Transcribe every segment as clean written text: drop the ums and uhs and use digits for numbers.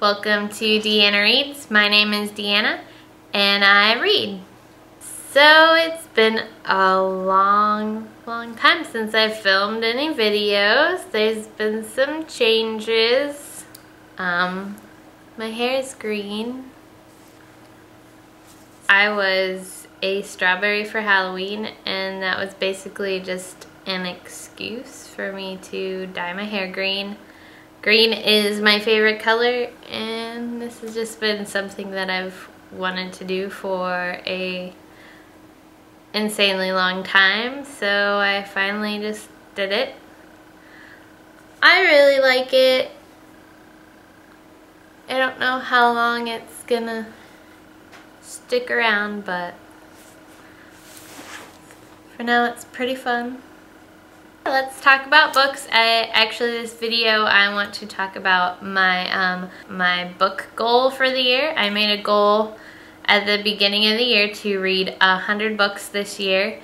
Welcome to Deanna Reads. My name is Deanna and I read. So it's been a long time since I've filmed any videos. There's been some changes. My hair is green. I was a strawberry for Halloween, and that was basically just an excuse for me to dye my hair green. Green is my favorite color, and this has just been something that I've wanted to do for a insanely long time, so I finally just did it. I really like it. I don't know how long it's gonna stick around, but for now it's pretty fun. Let's talk about books. This video I want to talk about my my book goal for the year. I made a goal at the beginning of the year to read 100 books this year,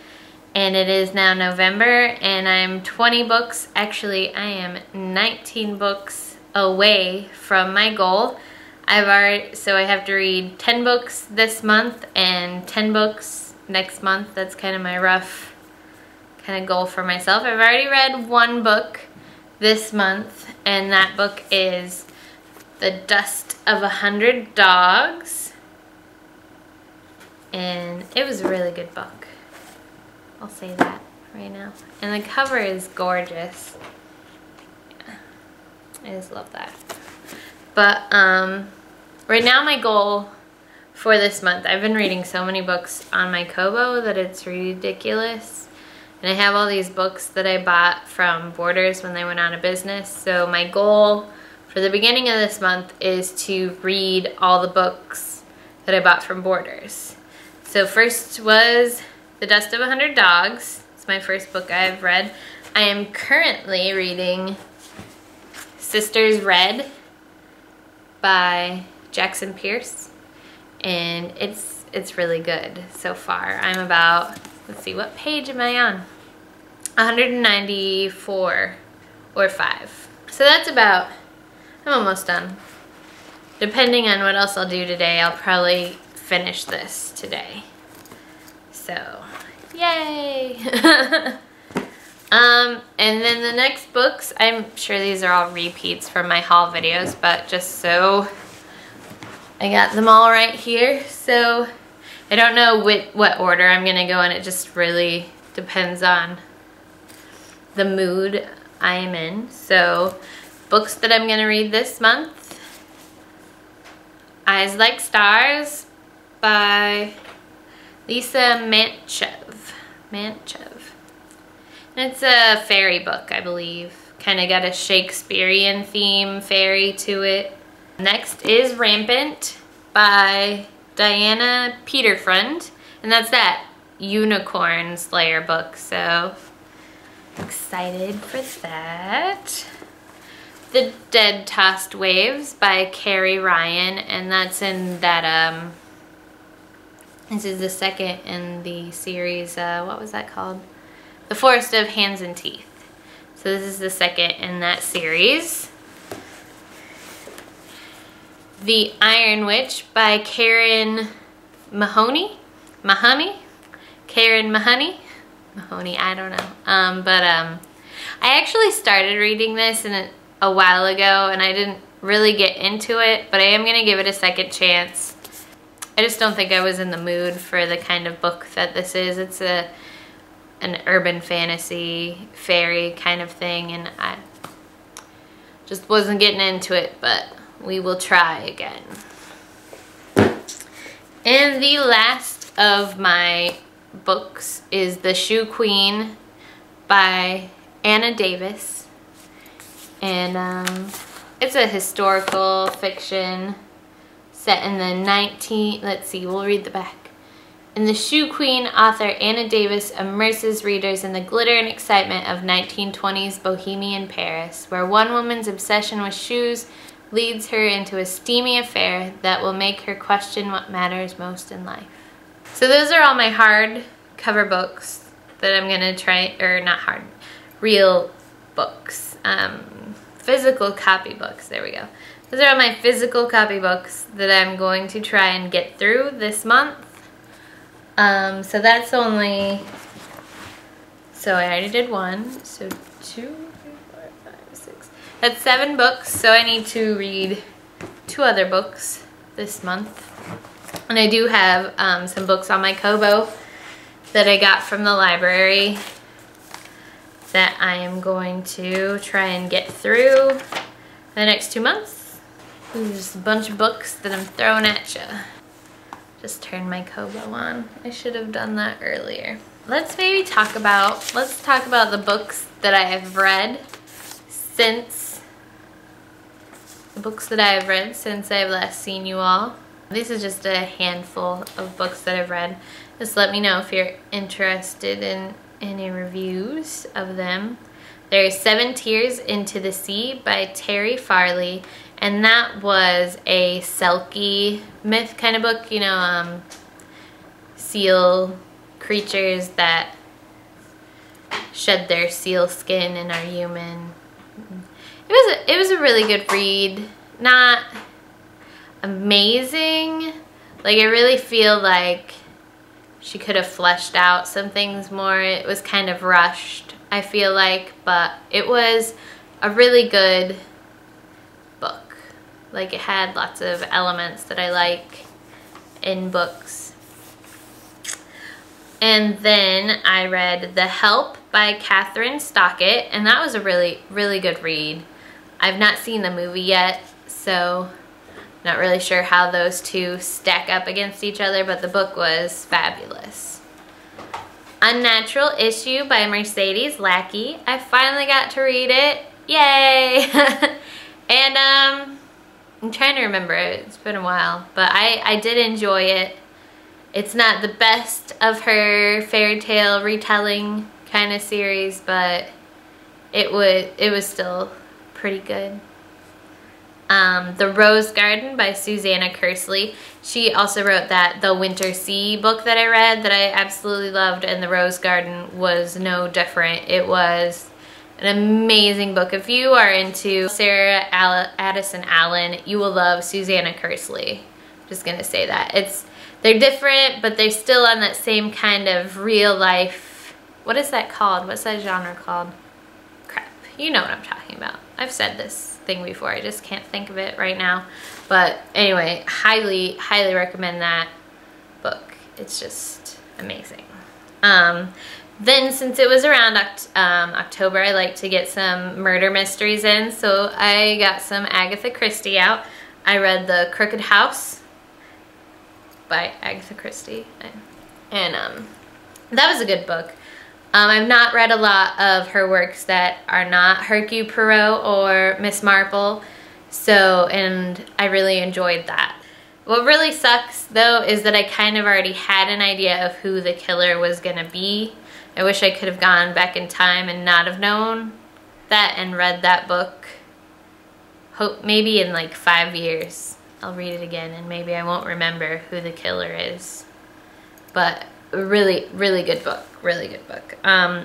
and it is now November and I'm 20 books, actually I am 19 books away from my goal. So I have to read 10 books this month and 10 books next month. That's kind of my rough kind of goal for myself. I've already read one book this month, and that book is The Dust of 100 Dogs, and it was a really good book. I'll say that right now. And the cover is gorgeous. Yeah, I just love that. But right now my goal for this month, I've been reading so many books on my Kobo that it's ridiculous. And I have all these books that I bought from Borders when they went out of business. So my goal for the beginning of this month is to read all the books that I bought from Borders. So first was The Dust of 100 Dogs. It's my first book I've read. I am currently reading Sisters Red by Jackson Pearce. And it's really good so far. I'm about, let's see, what page am I on? 194 or 5. So that's about, I'm almost done. Depending on what else I'll do today, I'll probably finish this today. So, yay! And then the next books, I'm sure these are all repeats from my haul videos, but just so I got them all right here. So I don't know what order I'm gonna go in. It just really depends on the mood I am in. So books that I'm gonna read this month: Eyes Like Stars by Lisa Mantchev. And it's a fairy book, I believe. Kind of got a Shakespearean theme, fairy to it. Next is Rampant by Diana Peterfriend, and that's that Unicorn Slayer book, so excited for that. The Dead Tossed Waves by Carrie Ryan, and that's in that, this is the second in the series, what was that called? The Forest of Hands and Teeth. So this is the second in that series. The Iron Witch by Karen Mahoney? Karen Mahoney? Mahoney, I don't know. I actually started reading this a while ago, and I didn't really get into it, but I am going to give it a second chance. I just don't think I was in the mood for the kind of book that this is. It's an urban fantasy, fairy kind of thing, and I just wasn't getting into it, but we will try again. And the last of my books is The Shoe Queen by Anna Davis, and it's a historical fiction set in the let's see, we'll read the back. In The Shoe Queen, author Anna Davis immerses readers in the glitter and excitement of 1920s Bohemian Paris, where one woman's obsession with shoes leads her into a steamy affair that will make her question what matters most in life. So those are all my hardcover books that I'm gonna try, or not hard, real books, physical copy books, there we go, Those are all my physical copybooks that I'm going to try and get through this month. So that's only, so I already did one, so 2, 3, 4, 5, 6. That's 7 books, so I need to read 2 other books this month. And I do have some books on my Kobo that I got from the library that I am going to try and get through the next 2 months. There's just a bunch of books that I'm throwing at you. Just turned my Kobo on. I should have done that earlier. Let's talk about the books that I have read since I've last seen you all. This is just a handful of books that I've read. Just let me know if you're interested in any reviews of them. There's 7 Tears into the Sea by Terry Farley. And that was a Selkie myth kind of book, you know, seal creatures that shed their seal skin and are human. It was a really good read. Not amazing. Like, I really feel like she could have fleshed out some things more. It was kind of rushed, I feel like, but it was a really good book. Like, it had lots of elements that I like in books. And then I read The Help by Kathryn Stockett, and that was a really, really good read. I've not seen the movie yet, so not really sure how those two stack up against each other, but the book was fabulous. Unnatural Issue by Mercedes Lackey. I finally got to read it. Yay! And I'm trying to remember, it's been a while, but I did enjoy it. It's not the best of her fairy tale retelling kind of series, but it was still pretty good. The Rose Garden by Susanna Kersley. She also wrote The Winter Sea book that I read that I absolutely loved, and The Rose Garden was no different. It was an amazing book. If you are into Sarah Addison Allen, you will love Susanna Kersley. Just gonna say that. They're different, but they're still on that same kind of real life. What is that called? What's that genre called? Crap. You know what I'm talking about. I've said this thing before. I just can't think of it right now. But anyway, highly, highly recommend that book. It's just amazing. Then, since it was around October, I like to get some murder mysteries in, so I got some Agatha Christie out. I read The Crooked House by Agatha Christie, and that was a good book. I've not read a lot of her works that are not Hercule Poirot or Miss Marple, and I really enjoyed that. What really sucks, though, is that I kind of already had an idea of who the killer was gonna be. I wish I could have gone back in time and not have known that and read that book. Hope maybe in like 5 years I'll read it again and maybe I won't remember who the killer is. But really, really good book. Really good book.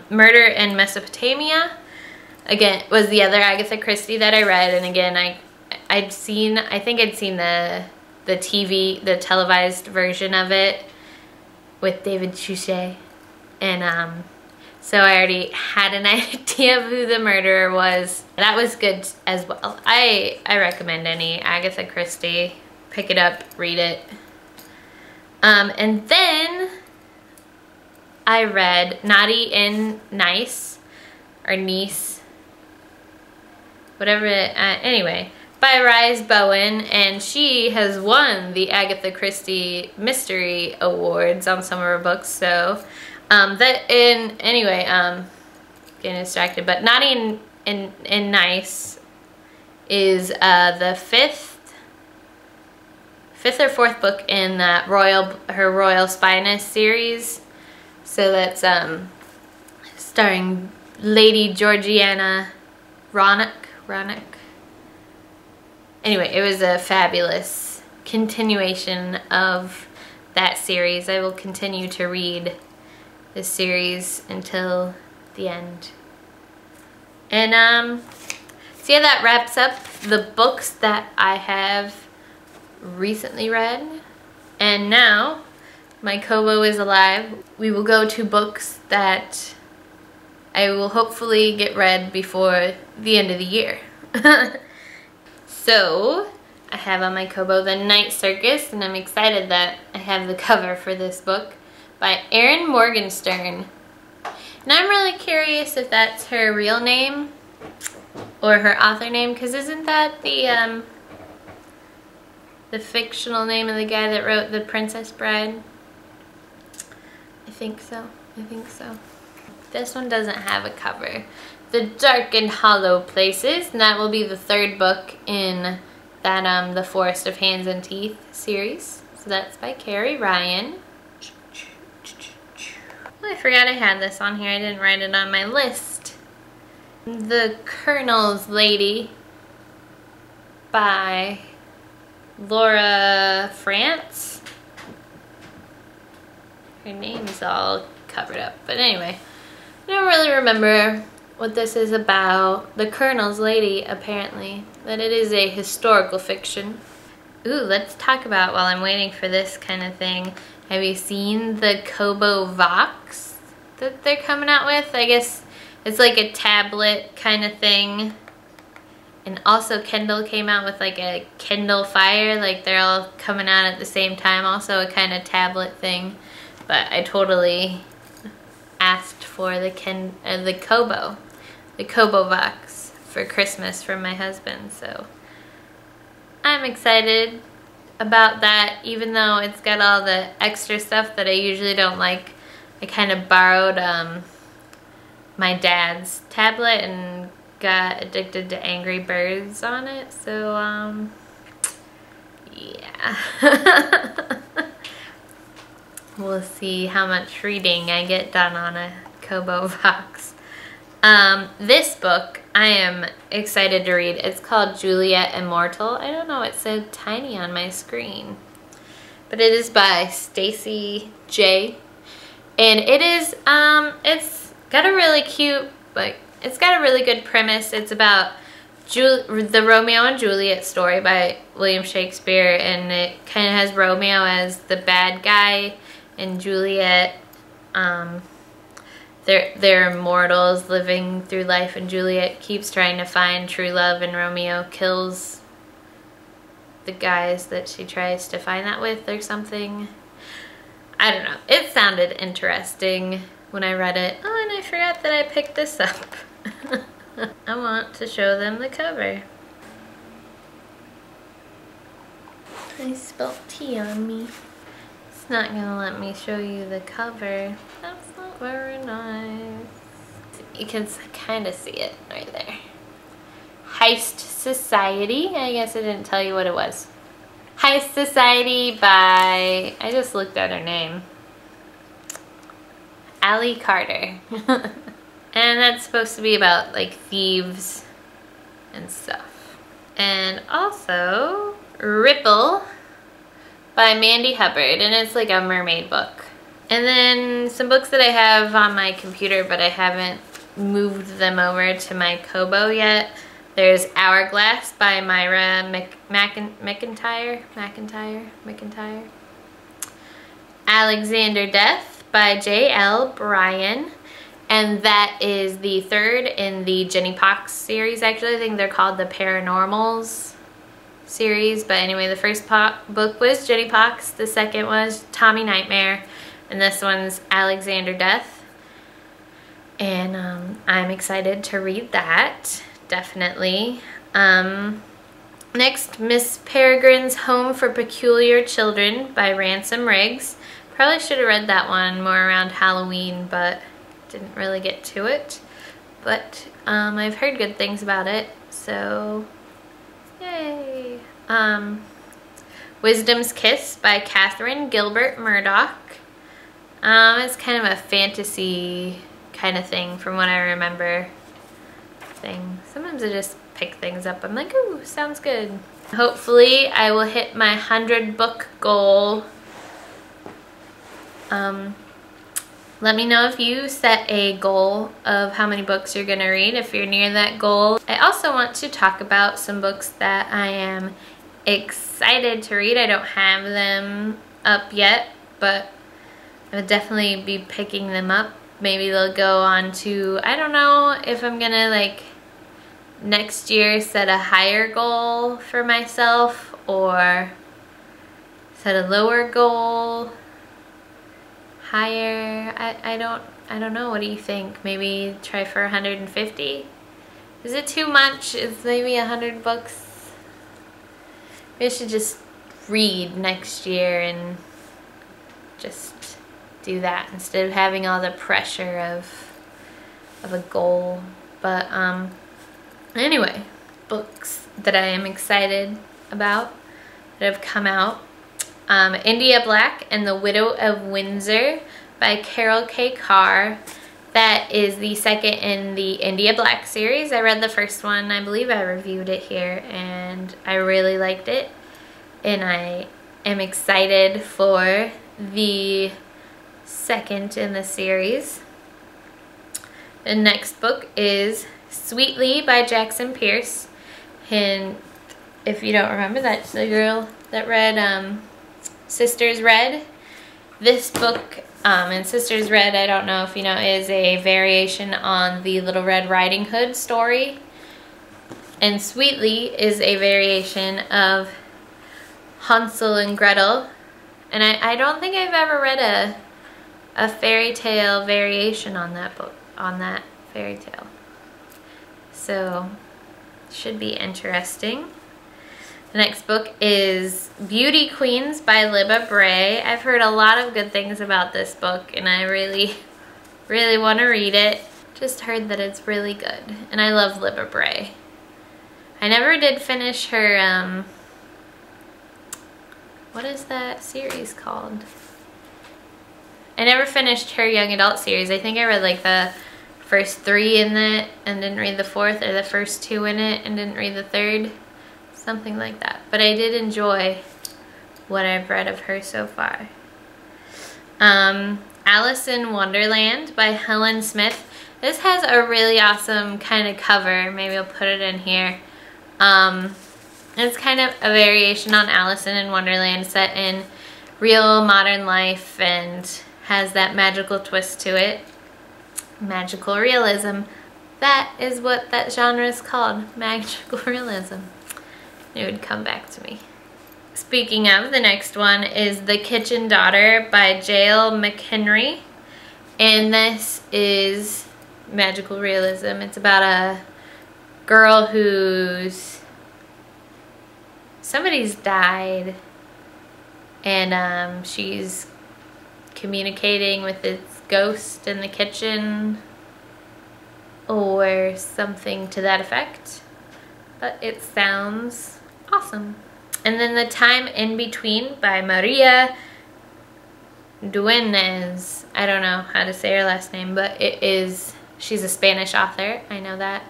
Murder in Mesopotamia, again, was the other Agatha Christie that I read, and again, I think I'd seen the televised version of it with David Suchet. And so I already had an idea of who the murderer was. That was good as well. I recommend any Agatha Christie. Pick it up, read it. And then I read Naughty and Nice, or Nice, whatever, anyway, by Rise Bowen, and she has won the Agatha Christie Mystery Awards on some of her books, so getting distracted, but Naughty and Nice is the fifth or fourth book in that her Royal Spyness series. So that's starring Lady Georgiana Roanoke. Anyway, it was a fabulous continuation of that series. I will continue to read this series until the end. And so yeah, that wraps up the books that I have recently read. And now my Kobo is alive. We will go to books that I will hopefully get read before the end of the year. So I have on my Kobo The Night Circus, and I'm excited that I have the cover for this book by Erin Morgenstern. And I'm really curious if that's her real name or her author name, because isn't that the fictional name of the guy that wrote The Princess Bride? I think so. I think so. This one doesn't have a cover. The Dark and Hollow Places, and that will be the third book in that The Forest of Hands and Teeth series. So that's by Carrie Ryan. Oh, I forgot I had this on here. I didn't write it on my list. The Colonel's Lady by Laura France. Her name's all covered up, but anyway, I don't really remember what this is about. The Colonel's Lady, apparently, that it is a historical fiction. Ooh, let's talk about, while I'm waiting for this kind of thing, have you seen the Kobo Vox that they're coming out with? I guess it's like a tablet kind of thing. And also Kindle came out with like a Kindle Fire, like they're all coming out at the same time, also a kind of tablet thing. But I totally asked for the Kobo Vox for Christmas from my husband, so I'm excited about that, even though it's got all the extra stuff that I usually don't like. I kind of borrowed my dad's tablet and got addicted to Angry Birds on it, so yeah. We'll see how much reading I get done on a Kobo Vox. This book I am excited to read. It's called Juliet Immortal. I don't know, it's so tiny on my screen. But it is by Stacey J. And it is, it's got a really cute, like, it's got a really good premise. It's about the Romeo and Juliet story by William Shakespeare, and it kind of has Romeo as the bad guy and Juliet, they're immortals living through life, and Juliet keeps trying to find true love, and Romeo kills the guys that she tries to find that with or something. I don't know. It sounded interesting when I read it. Oh, and I forgot that I picked this up. I want to show them the cover. I spelled T on me. It's not gonna let me show you the cover. That's not very nice. You can kind of see it right there. Heist Society. I guess I didn't tell you what it was. Heist Society by, I just looked at her name, Ally Carter. And that's supposed to be about like thieves and stuff. And also Ripple by Mandy Hubbard, and it's like a mermaid book. And then some books that I have on my computer, but I haven't moved them over to my Kobo yet. There's Hourglass by Myra McIntyre. Alexander Death by J.L. Bryan. And that is the third in the Jenny Pox series. Actually, I think they're called the Paranormals series. But anyway, the first book was Jenny Pox. The second was Tommy Nightmare. And this one's Alexander Death. And I'm excited to read that. Definitely. Next, Miss Peregrine's Home for Peculiar Children by Ransom Riggs. Probably should have read that one more around Halloween, but didn't really get to it. But I've heard good things about it, so yay. Wisdom's Kiss by Catherine Gilbert Murdoch. It's kind of a fantasy kind of thing from what I remember. Sometimes I just pick things up. I'm like, ooh, sounds good. Hopefully I will hit my 100 book goal Let me know if you set a goal of how many books you're gonna read, if you're near that goal. I also want to talk about some books that I am excited to read. I don't have them up yet, but I would definitely be picking them up. Maybe they'll go on to, I don't know if I'm gonna like next year set a higher goal for myself or set a lower goal. Higher, I don't know. What do you think? Maybe try for 150? Is it too much? Is maybe 100 books? Maybe I should just read next year and just do that instead of having all the pressure of a goal. But anyway, books that I am excited about that have come out. India Black and the Widow of Windsor by Carol K. Carr. That is the second in the India Black series. I read the first one. I believe I reviewed it here and I really liked it. And I am excited for the second in the series. The next book is Sweetly by Jackson Pierce. And if you don't remember, that's the girl that read Sisters Red. This book in Sisters Red, I don't know if you know, is a variation on the Little Red Riding Hood story. And Sweetly is a variation of Hansel and Gretel. And I don't think I've ever read a fairy tale variation on that book, on that fairy tale. So, should be interesting. The next book is Beauty Queens by Libba Bray. I've heard a lot of good things about this book and I really, really want to read it. Just heard that it's really good. And I love Libba Bray. I never did finish her, what is that series called? I never finished her young adult series. I think I read like the first 3 in it and didn't read the 4th, or the first 2 in it and didn't read the 3rd. Something like that. But I did enjoy what I've read of her so far. Alice in Wonderland by Helen Smith. This has a really awesome kind of cover. Maybe I'll put it in here. It's kind of a variation on Alice in Wonderland, set in real modern life and has that magical twist to it. Magical realism. That is what that genre is called. Magical realism. It would come back to me. Speaking of, the next one is The Kitchen Daughter by Jael McHenry. And this is magical realism. It's about a girl who's... somebody's died. And she's communicating with this ghost in the kitchen. Or something to that effect. But it sounds awesome. And then The Time in Between by Maria Dueñas. I don't know how to say her last name, but she's a Spanish author, I know that.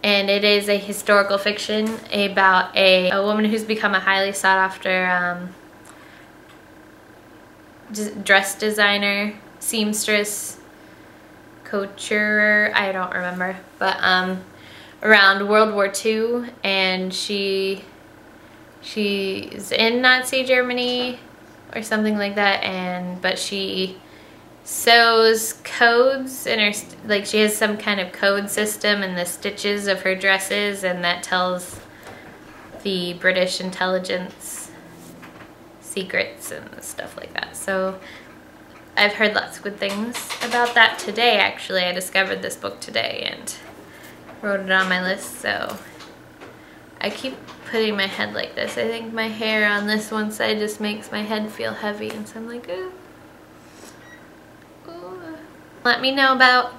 And it is a historical fiction about a woman who's become a highly sought after dress designer, seamstress, couture, I don't remember, but around World War II, and she's in Nazi Germany or something like that, but she sews codes in her, like she has some kind of code system in the stitches of her dresses, and that tells the British intelligence secrets and stuff like that. So I've heard lots of good things about that today, actually. I discovered this book today and wrote it on my list, so I keep putting my head like this. I think my hair on this one side just makes my head feel heavy, and so I'm like, ooh. Ooh. Let me know about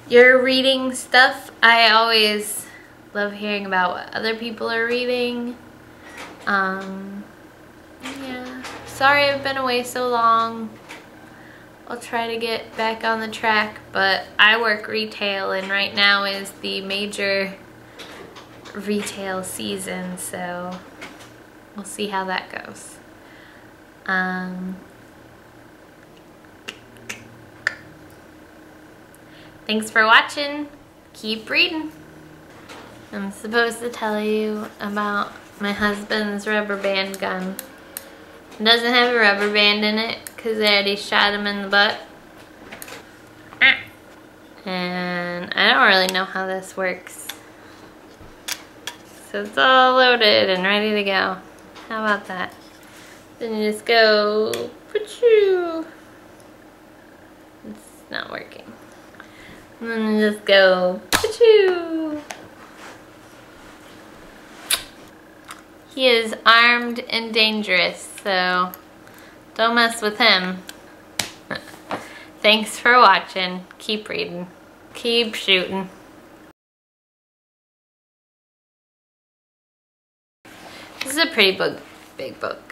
your reading stuff. I always love hearing about what other people are reading. Yeah. Sorry I've been away so long. I'll try to get back on the track, but I work retail and right now is the major retail season, so we'll see how that goes. Thanks for watching. Keep reading. I'm supposed to tell you about my husband's rubber band gun. It doesn't have a rubber band in it because I already shot him in the butt. And I don't really know how this works. So it's all loaded and ready to go. How about that? Then you just go, pachoo. It's not working. And then you just go, pachoo. He is armed and dangerous, so don't mess with him. Thanks for watching. Keep reading. Keep shooting. This is a pretty big book.